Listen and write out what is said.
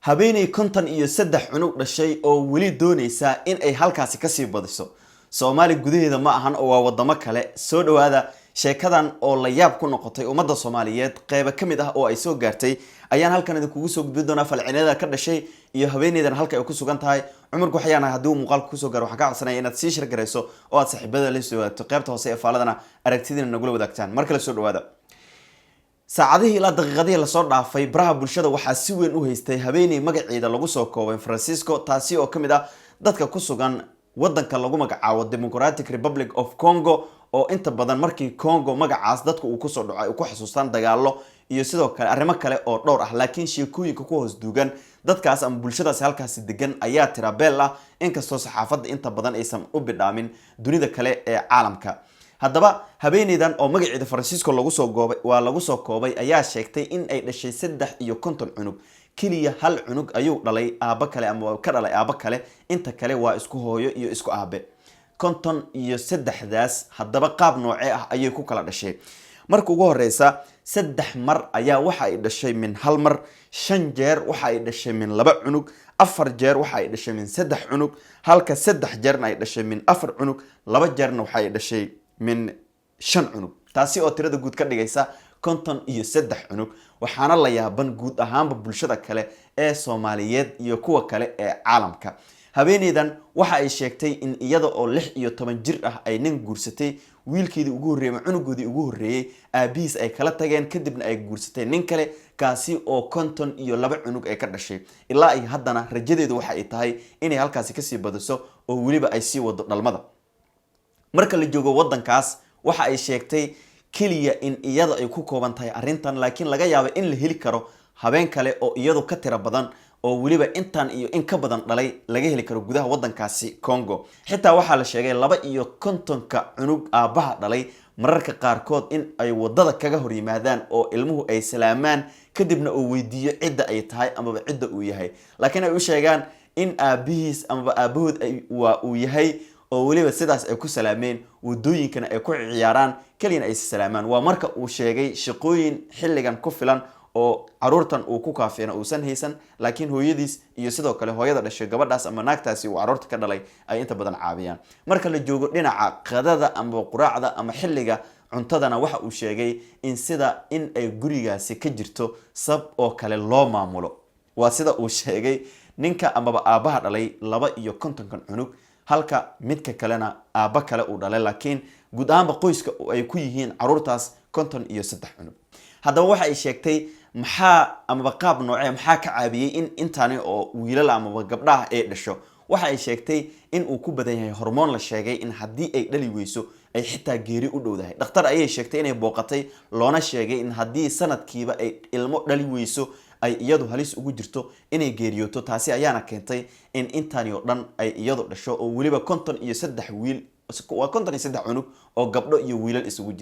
habeenay konton iyo saddex cunug dhashay oo weli doonaysa in ay halkaasi ka sii badiso Soomaali gudaheeda ma ahan oo waa wadamo kale soo dhawaada sheekadan oo la yaab ku noqotay ummadda Soomaaliyeed qayb kamid ah oo ay soo gaartay ayaan halkan idinku soo gudbin doonaa falcinada ka dhashay iyo habeenaydan halka ay ku sugan tahay Cumarku waxyaana hadii uu muuqaal ku soo gaaro waxa ka codsanaya inaad sii shir gareyso oo aad saaxiibada la soo wadaagto qaybta hoose ee faaladana aragtidina nagula wadaagtaan markale soo dhawaada saacadihii ilaa daqiiqadihii la soo dhaafay baraha bulshada waxaa si weyn u haystay habeenay magaceeda lagu soo koobay Francisco taasi oo kamid ah dadka ku sugan wadanka lagu magacaabo Democratic Republic of Congo oo inta badan markii Congo magacaas dadku uu ku soo dhacay uu ku xasuustaan dagaalo iyo sidoo kale arrimo kale oo dhowr ah laakiin sheekooyinka ku hoos duugan dadkaas ama bulshadaas halkaas degan ayaa tirabeel ah inkastoo saxaafadda inta badan aysan u bidhaamin dunida kale ee caalamka haddaba habeenaydan oo magaceeda Francisco lagu soo koobay ayaa sheegtay in ay dhashay 53 cunug kaliya hal cunug ayuu dhalay aaba kale ama ka dhalay aaba kale inta kale waa isku hooyo iyo isku aabe 53daas haddaba qaab noocee ah ayay ku kala dhashay marka ugu horeysa 3 mar ayaa waxa ay dhashay min hal mar 5 jeer waxa ay dhashay min 2 cunug 4 jeer waxa ay dhashay min 3 cunug halka 3 jeerna ay dhashay min 4 cunug 2 jeerna waxa ay dhashay min 5 cunug taasi oo tirada guud ka dhigaysa 53 cunug waxaana la yaaban guud ahaanba bulshada kale ee Soomaaliyeed iyo kuwa kale ee caalamka habeenaydan waxa ay sheegtay in iyada oo 16 jir ah ay nin guursatay wiilkeedii ugu horeeyay cunugoodii ugu horeeyay aabiis ay kala tageen kadibna ay guursatay nin kale kaasi oo 52 cunug ay ka dhashay ilaa ay haddana rajadeedu waxa ay tahay inay halkaasi ka sii badiso oo waliba ay sii wado dhalmada marka la joogo wadankaas waxa ay sheegtay kaliya in iyada ay ku kooban tahay arintan laakiin laga yaabo in la heli karo habeen kale oo iyadu ka tira badan oo waliba intan iyo in ka badan dhalay laga heli karo gudaha wadankaasi Congo xitaa waxa la sheegay 52 cunug aabaha dhalay mararka qaar kood in ay wadada kaga hor yimaadaan oo ilmuhu ay salaamaan kadibna uu weydiiyo cidda ay tahay ama cidda uu yahay laakiin ay u sheegaan in aabihiis ama aabahood ay uu yahay oo waliba sidaas ay ku salaameen wadooyinkana ay ku ciyaaraan kaliya ay salaamaan waa marka uu sheegay shaqooyin xilligan ku filan oo caruurtan uu ku kaafeena uusan haysan laakiin hooyadiis iyo sidoo kale hooyada dhashay gabadhaas ama naagtaasi uu caruurta ka dhalay ay inta badan caabiyaan marka la joogo dhinaca qadada ama quraacda ama xilliga cuntadana waxa uu sheegay in sida in ay gurigaasi ka jirto sab oo kale loo maamulo waa sida uu sheegay ninka ama aabaha dhalay 52 cunug halka midka kalena aaba kale uu dhalay laakiin guud ahaanba qoyska ay ku yihiin caruurtaas 53 cunug haddaba waxa ay sheegtay maxaa ama qaab noocee maxaa ka caabiyay in intaani oo wiilal ama gabdhaha ay dhasho waxa ay sheegtay in uu ku badan yahay hormoon la sheegay in hadii ay dhali weyso ay xitaa geeri u dhowdahay dhakhtar ayay sheegtay inay booqatay loona sheegay in hadii sanadkiiba ay ilmo dhali weyso ay iyadu halis ugu jirto inay geeriyoto taasi ayaana keentay in intaani oo dhan ay iyadu dhasho oo waliba 53 wiil waa 53 cunug oo gabdho iyo wiilal isugu jira